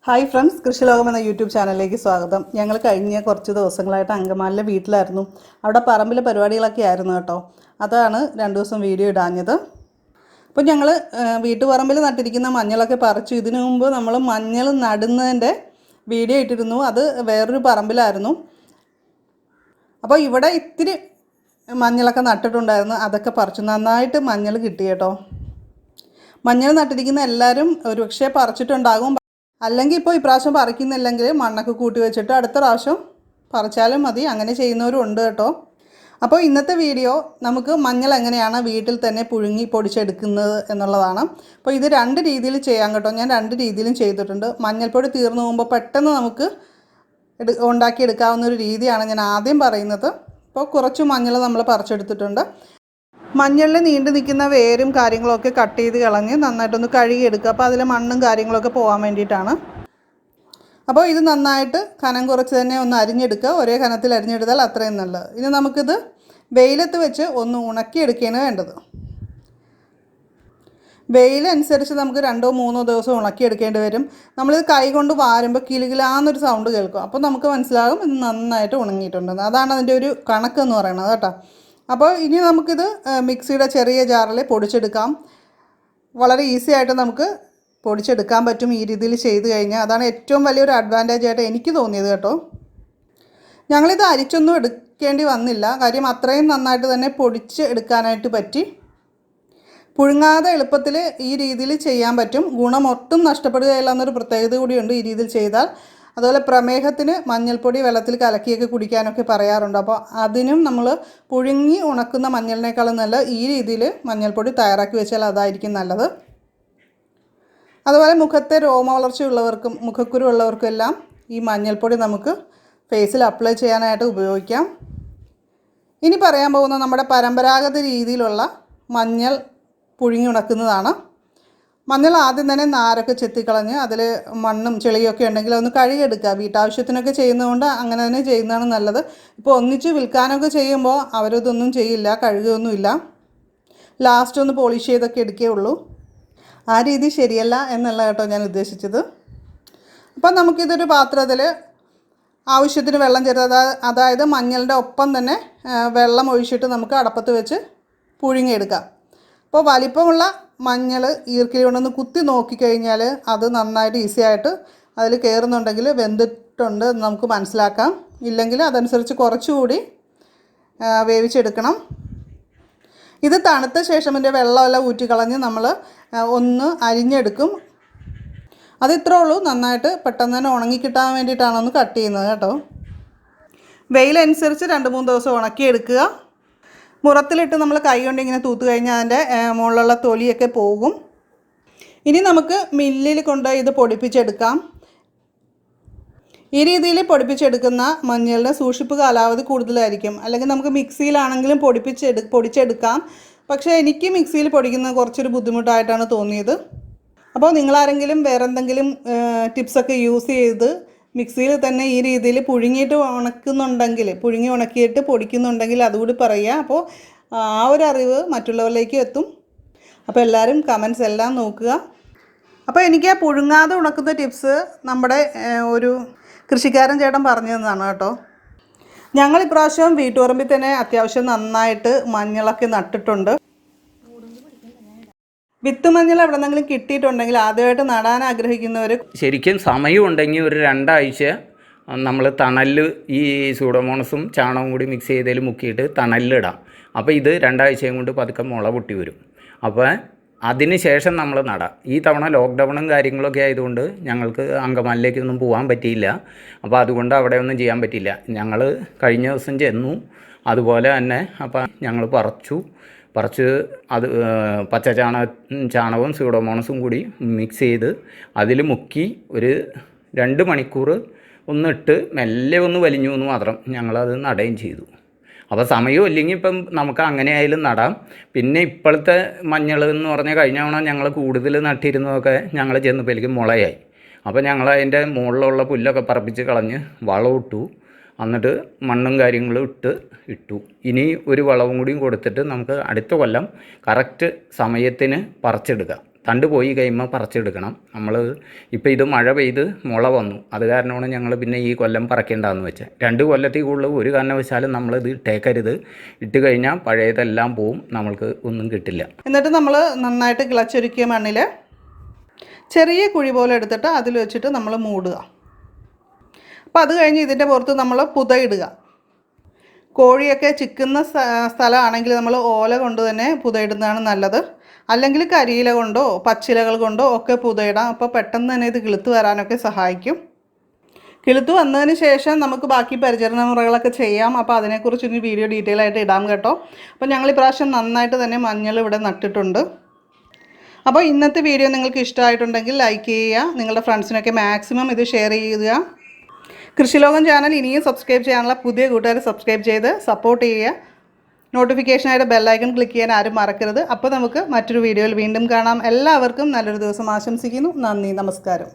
Hi friends, കൃഷി ലോകം എന്ന യൂട്യൂബ് ചാനലിലേക്ക് സ്വാഗതം. ഞങ്ങൾ കഴിഞ്ഞ കുറച്ച് ദിവസങ്ങളായിട്ട് അങ്കമാലിലെ വീട്ടിലായിരുന്നു. അവിടെ പറമ്പിലെ പരിപാടികളൊക്കെ ആയിരുന്നു കേട്ടോ. അതാണ് 2 ദിവസം വീഡിയോ ഇടാഞ്ഞത്. അപ്പോൾ ഞങ്ങൾ വീട്ടുപറമ്പിൽ നട്ടിരിക്കുന്ന മഞ്ഞളൊക്കെ പറിച്ചു. ഇതിനു മുമ്പ് നമ്മൾ മഞ്ഞൾ നടുന്നതിൻ്റെ വീഡിയോ ഇട്ടിരുന്നു. അത് വേറൊരു പറമ്പിലായിരുന്നു. അപ്പോൾ ഇവിടെ ഇത്തിരി മഞ്ഞളൊക്കെ നട്ടിട്ടുണ്ടായിരുന്നു. അതൊക്കെ പറിച്ചു. നന്നായിട്ട് മഞ്ഞൾ കിട്ടി കേട്ടോ. മഞ്ഞൾ നട്ടിരിക്കുന്ന എല്ലാവരും ഒരുപക്ഷെ പറിച്ചിട്ടുണ്ടാകും. അല്ലെങ്കിൽ ഇപ്പോൾ ഇപ്രാവശ്യം പറിക്കുന്നില്ലെങ്കിൽ മണ്ണൊക്കെ കൂട്ടി വെച്ചിട്ട് അടുത്ത പ്രാവശ്യം പറിച്ചാലും മതി. അങ്ങനെ ചെയ്യുന്നവരും ഉണ്ട് കേട്ടോ. അപ്പോൾ ഇന്നത്തെ വീഡിയോ നമുക്ക് മഞ്ഞൾ എങ്ങനെയാണ് വീട്ടിൽ തന്നെ പുഴുങ്ങി പൊടിച്ചെടുക്കുന്നത് എന്നുള്ളതാണ്. അപ്പോൾ ഇത് 2 രീതിയിൽ ചെയ്യാം കേട്ടോ. ഞാൻ 2 രീതിയിലും ചെയ്തിട്ടുണ്ട്. മഞ്ഞൾപ്പൊടി തീർന്നു പോകുമ്പോൾ പെട്ടെന്ന് നമുക്ക് ഉണ്ടാക്കിയെടുക്കാവുന്നൊരു രീതിയാണ് ഞാൻ ആദ്യം പറയുന്നത്. അപ്പോൾ കുറച്ച് മഞ്ഞൾ നമ്മൾ പറിച്ചെടുത്തിട്ടുണ്ട്. മഞ്ഞളിൽ നീണ്ടു നിൽക്കുന്ന വേരും കാര്യങ്ങളൊക്കെ കട്ട് ചെയ്ത് കളഞ്ഞ് നന്നായിട്ടൊന്ന് കഴുകിയെടുക്കുക. അപ്പോൾ അതിലെ മണ്ണും കാര്യങ്ങളൊക്കെ പോകാൻ വേണ്ടിയിട്ടാണ്. അപ്പോൾ ഇത് നന്നായിട്ട് കനം കുറച്ച് തന്നെ ഒന്ന് അരിഞ്ഞെടുക്കുക. ഒരേ കനത്തിൽ അരിഞ്ഞെടുത്താൽ അത്രയും നല്ലത്. ഇനി നമുക്കിത് വെയിലത്ത് വെച്ച് ഒന്ന് ഉണക്കിയെടുക്കുകയാണ് വേണ്ടത്. വെയിലനുസരിച്ച് നമുക്ക് 2-3 ദിവസം ഉണക്കിയെടുക്കേണ്ടി വരും. നമ്മളിത് കൈ കൊണ്ട് വാരുമ്പോൾ കിലുകിലാന്നൊരു സൗണ്ട് കേൾക്കും. അപ്പോൾ നമുക്ക് മനസ്സിലാകും ഇത് നന്നായിട്ട് ഉണങ്ങിയിട്ടുണ്ടെന്ന്. അതാണ് അതിൻ്റെ ഒരു കണക്കെന്ന് പറയുന്നത് കേട്ടോ. അപ്പോൾ ഇനി നമുക്കിത് മിക്സിയുടെ ചെറിയ ജാറിൽ പൊടിച്ചെടുക്കാം. വളരെ ഈസി ആയിട്ട് നമുക്ക് പൊടിച്ചെടുക്കാൻ പറ്റും ഈ രീതിയിൽ ചെയ്ത് കഴിഞ്ഞാൽ. അതാണ് ഏറ്റവും വലിയൊരു അഡ്വാൻറ്റേജ് ആയിട്ട് എനിക്ക് തോന്നിയത് കേട്ടോ. ഞങ്ങളിത് അരിച്ചൊന്നും എടുക്കേണ്ടി വന്നില്ല. കാര്യം അത്രയും നന്നായിട്ട് തന്നെ പൊടിച്ച് എടുക്കാനായിട്ട് പറ്റി. പുഴുങ്ങാതെ എളുപ്പത്തിൽ ഈ രീതിയിൽ ചെയ്യാൻ പറ്റും. ഗുണം ഒട്ടും നഷ്ടപ്പെടുകയില്ല എന്നൊരു പ്രത്യേകത കൂടിയുണ്ട് ഈ രീതിയിൽ ചെയ്താൽ. അതുപോലെ പ്രമേഹത്തിന് മഞ്ഞൾപ്പൊടി വെള്ളത്തിൽ കലക്കിയൊക്കെ കുടിക്കാനൊക്കെ പറയാറുണ്ട്. അപ്പോൾ അതിനും നമ്മൾ പുഴുങ്ങി ഉണക്കുന്ന മഞ്ഞളിനേക്കാളും നല്ല ഈ രീതിയിൽ മഞ്ഞൾപ്പൊടി തയ്യാറാക്കി വെച്ചാൽ അതായിരിക്കും നല്ലത്. അതുപോലെ മുഖത്തെ രോമ വളർച്ചയുള്ളവർക്കും മുഖക്കുരു ഉള്ളവർക്കും എല്ലാം ഈ മഞ്ഞൾപ്പൊടി നമുക്ക് ഫേസിൽ അപ്ലൈ ചെയ്യാനായിട്ട് ഉപയോഗിക്കാം. ഇനി പറയാൻ പോകുന്ന നമ്മുടെ പരമ്പരാഗത രീതിയിലുള്ള മഞ്ഞൾ പുഴുങ്ങി ഉണക്കുന്നതാണ്. മഞ്ഞൾ ആദ്യം തന്നെ നാരൊക്കെ ചെത്തിക്കളഞ്ഞ് അതിൽ മണ്ണും ചെളിയൊക്കെ ഉണ്ടെങ്കിൽ ഒന്ന് കഴുകിയെടുക്കുക. വീട്ടാവശ്യത്തിനൊക്കെ ചെയ്യുന്നതുകൊണ്ട് അങ്ങനെ തന്നെ ചെയ്യുന്നതാണ് നല്ലത്. ഇപ്പോൾ ഒന്നിച്ച് വിൽക്കാനൊക്കെ ചെയ്യുമ്പോൾ അവരതൊന്നും ചെയ്യില്ല, കഴുകുകയൊന്നുമില്ല. ലാസ്റ്റ് ഒന്ന് പോളിഷ് ചെയ്തൊക്കെ എടുക്കുകയുള്ളൂ. ആ രീതി ശരിയല്ല എന്നല്ല കേട്ടോ ഞാൻ ഉദ്ദേശിച്ചത്. അപ്പം നമുക്കിതൊരു പാത്രത്തിൽ ആവശ്യത്തിന് വെള്ളം ചേർത്ത്, അതായത് മഞ്ഞളിൻ്റെ ഒപ്പം തന്നെ വെള്ളം ഒഴിച്ചിട്ട് നമുക്ക് അടപ്പത്ത് വെച്ച് പുഴുങ്ങിയെടുക്കാം. അപ്പോൾ വലിപ്പമുള്ള മഞ്ഞൾ ഈർക്കിലി കൊണ്ടൊന്ന് കുത്തി നോക്കിക്കഴിഞ്ഞാൽ അത് നന്നായിട്ട് ഈസി ആയിട്ട് അതിൽ കയറുന്നുണ്ടെങ്കിൽ വെന്തിട്ടുണ്ട് എന്ന് നമുക്ക് മനസ്സിലാക്കാം. ഇല്ലെങ്കിൽ അതനുസരിച്ച് കുറച്ചുകൂടി വേവിച്ചെടുക്കണം. ഇത് തണുത്ത ശേഷം ഇതിൻ്റെ വെള്ളമെല്ലാം ഊറ്റിക്കളഞ്ഞ് നമ്മൾ ഒന്ന് അരിഞ്ഞെടുക്കും. അതിത്രേ ഉള്ളൂ. നന്നായിട്ട് പെട്ടെന്ന് തന്നെ ഉണങ്ങിക്കിട്ടാൻ വേണ്ടിയിട്ടാണ് ഒന്ന് കട്ട് ചെയ്യുന്നത് കേട്ടോ. വെയിലനുസരിച്ച് 2-3 ദിവസം ഉണക്കിയെടുക്കുക. മുറത്തിലിട്ട് നമ്മൾ കൈ കൊണ്ട് ഇങ്ങനെ തൂത്ത് കഴിഞ്ഞാൽ അതിൻ്റെ മുകളിലുള്ള തൊലിയൊക്കെ പോകും. ഇനി നമുക്ക് മില്ലിൽ കൊണ്ട് ഇത് പൊടിപ്പിച്ചെടുക്കാം. ഈ രീതിയിൽ പൊടിപ്പിച്ചെടുക്കുന്ന മഞ്ഞളിന് സൂക്ഷിപ്പ് കാലാവധി കൂടുതലായിരിക്കും. അല്ലെങ്കിൽ നമുക്ക് മിക്സിയിലാണെങ്കിലും പൊടിച്ചെടുക്കാം. പക്ഷേ എനിക്ക് മിക്സിയിൽ പൊടിക്കുന്നത് കുറച്ചൊരു ബുദ്ധിമുട്ടായിട്ടാണ് തോന്നിയത്. അപ്പോൾ നിങ്ങളാരെങ്കിലും വേറെന്തെങ്കിലും ടിപ്സൊക്കെ യൂസ് ചെയ്ത് മിക്സിയിൽ തന്നെ ഈ രീതിയിൽ പുഴുങ്ങിയിട്ട് പുഴുങ്ങി ഉണക്കിയിട്ട് പൊടിക്കുന്നുണ്ടെങ്കിൽ അതുകൂടി പറയുക. അപ്പോൾ ആ ഒരു അറിവ് മറ്റുള്ളവരിലേക്ക് എത്തും. അപ്പോൾ എല്ലാവരും കമൻസ് എല്ലാം നോക്കുക. അപ്പോൾ എനിക്ക് ആ പുഴുങ്ങാതെ ഉണക്കുന്ന ടിപ്സ് നമ്മുടെ ഒരു കൃഷിക്കാരൻ ചേട്ടൻ പറഞ്ഞു തന്നതാണ് കേട്ടോ. ഞങ്ങൾ ഇപ്രാവശ്യം വീട്ടുപറമ്പിൽ തന്നെ അത്യാവശ്യം നന്നായിട്ട് മഞ്ഞളൊക്കെ നട്ടിട്ടുണ്ട്. വിത്ത് മഞ്ഞൾ എവിടെന്നെങ്കിലും കിട്ടിയിട്ടുണ്ടെങ്കിൽ ആദ്യമായിട്ട് നടാൻ ആഗ്രഹിക്കുന്നവർ ശരിക്കും സമയമുണ്ടെങ്കിൽ ഒരു 2 ആഴ്ച നമ്മൾ തണലിൽ ഈ സൂഡോമോണസും ചാണകവും കൂടി മിക്സ് ചെയ്തതിൽ മുക്കിയിട്ട് തണലിലിടാം. അപ്പോൾ ഇത് 2 ആഴ്ചയും കൊണ്ട് പതുക്കെ മുള പൊട്ടി വരും. അപ്പോൾ അതിന് ശേഷം നമ്മൾ നടാം. ഈ തവണ ലോക്ക്ഡൗണും കാര്യങ്ങളൊക്കെ ആയതുകൊണ്ട് ഞങ്ങൾക്ക് അങ്കമാലിലേക്കൊന്നും പോകാൻ പറ്റിയില്ല. അപ്പോൾ അതുകൊണ്ട് അവിടെ ഒന്നും ചെയ്യാൻ പറ്റിയില്ല. ഞങ്ങൾ കഴിഞ്ഞ ദിവസം ചെന്നു. അതുപോലെ തന്നെ അപ്പോൾ ഞങ്ങൾ പറിച്ച് അത് പച്ച ചാണകവും സ്യൂഡോമോണസും കൂടി മിക്സ് ചെയ്ത് അതിൽ മുക്കി ഒരു 2 മണിക്കൂർ ഒന്നിട്ട് മെല്ലെ ഒന്ന് വലിഞ്ഞു എന്ന് മാത്രം ഞങ്ങളത് നടുകയും ചെയ്തു. അപ്പോൾ സമയവും ഇല്ലെങ്കിൽ ഇപ്പം നമുക്ക് അങ്ങനെ ആയാലും നടാം. പിന്നെ ഇപ്പോഴത്തെ മഞ്ഞൾ എന്ന് പറഞ്ഞാൽ കഴിഞ്ഞ തവണ ഞങ്ങൾ കൂടുതൽ നട്ടിരുന്നതൊക്കെ ഞങ്ങൾ ചെന്നപ്പോഴേക്കും മുളയായി. അപ്പോൾ ഞങ്ങൾ അതിൻ്റെ മുകളിലുള്ള പുല്ലൊക്കെ പറപ്പിച്ച് കളഞ്ഞ് വളമിട്ടു. എന്നിട്ട് മണ്ണും കാര്യങ്ങളും ഇട്ടു. ഇനി ഒരു വളവും കൂടിയും കൊടുത്തിട്ട് നമുക്ക് അടുത്ത കൊല്ലം കറക്റ്റ് സമയത്തിന് പറിച്ചെടുക്കാം. തണ്ട് പോയി കഴിയുമ്പോൾ പറിച്ചെടുക്കണം. നമ്മൾ ഇപ്പോൾ ഇത് മഴ പെയ്ത് മുള വന്നു, അത് കാരണമാണ് ഞങ്ങൾ പിന്നെ ഈ കൊല്ലം പറിക്കേണ്ടതെന്ന് വെച്ചാൽ. 2 കൊല്ലത്തിൽ കൂടുതൽ ഒരു കാരണവശാലും നമ്മളിത് ഇട്ടേക്കരുത്. ഇട്ട് കഴിഞ്ഞാൽ പഴയതെല്ലാം പോവും, നമ്മൾക്ക് ഒന്നും കിട്ടില്ല. എന്നിട്ട് നമ്മൾ നന്നായിട്ട് കിളച്ചൊരുക്കിയ മണ്ണിൽ ചെറിയ കുഴി പോലെ എടുത്തിട്ട് അതിൽ വെച്ചിട്ട് നമ്മൾ മൂടുക. അപ്പോൾ അത് കഴിഞ്ഞ് ഇതിൻ്റെ പുറത്ത് നമ്മൾ പുതയിടുക. കോഴിയൊക്കെ ചിക്കുന്ന സ്ഥലമാണെങ്കിൽ നമ്മൾ ഓല കൊണ്ട് തന്നെ പുതയിടുന്നതാണ് നല്ലത്. അല്ലെങ്കിൽ കരിയില കൊണ്ടോ പച്ചിലകൾ കൊണ്ടോ ഒക്കെ പുതയിടാം. അപ്പോൾ പെട്ടെന്ന് തന്നെ ഇത് കിളുത്ത് വരാനൊക്കെ സഹായിക്കും. കിളുത്ത് വന്നതിന് ശേഷം നമുക്ക് ബാക്കി പരിചരണ മുറകളൊക്കെ ചെയ്യാം. അപ്പോൾ അതിനെക്കുറിച്ച് ഇനി വീഡിയോ ഡീറ്റെയിൽ ആയിട്ട് ഇടാം കേട്ടോ. അപ്പോൾ ഞങ്ങൾ ഇപ്രാവശ്യം നന്നായിട്ട് തന്നെ മഞ്ഞൾ ഇവിടെ നട്ടിട്ടുണ്ട്. അപ്പോൾ ഇന്നത്തെ വീഡിയോ നിങ്ങൾക്ക് ഇഷ്ടമായിട്ടുണ്ടെങ്കിൽ ലൈക്ക് ചെയ്യുക, നിങ്ങളുടെ ഫ്രണ്ട്സിനൊക്കെ മാക്സിമം ഇത് ഷെയർ ചെയ്യുക. കൃഷിലോകം ചാനൽ ഇനിയും സബ്സ്ക്രൈബ് ചെയ്യാനുള്ള പുതിയ കൂട്ടുകാർ സബ്സ്ക്രൈബ് ചെയ്ത് സപ്പോർട്ട് ചെയ്യുക. നോട്ടിഫിക്കേഷനായിട്ട് ബെല്ലൈക്കൺ ക്ലിക്ക് ചെയ്യാൻ ആരും മറക്കരുത്. അപ്പോൾ നമുക്ക് മറ്റൊരു വീഡിയോയിൽ വീണ്ടും കാണാം. എല്ലാവർക്കും നല്ലൊരു ദിവസം ആശംസിക്കുന്നു. നന്ദി, നമസ്കാരം.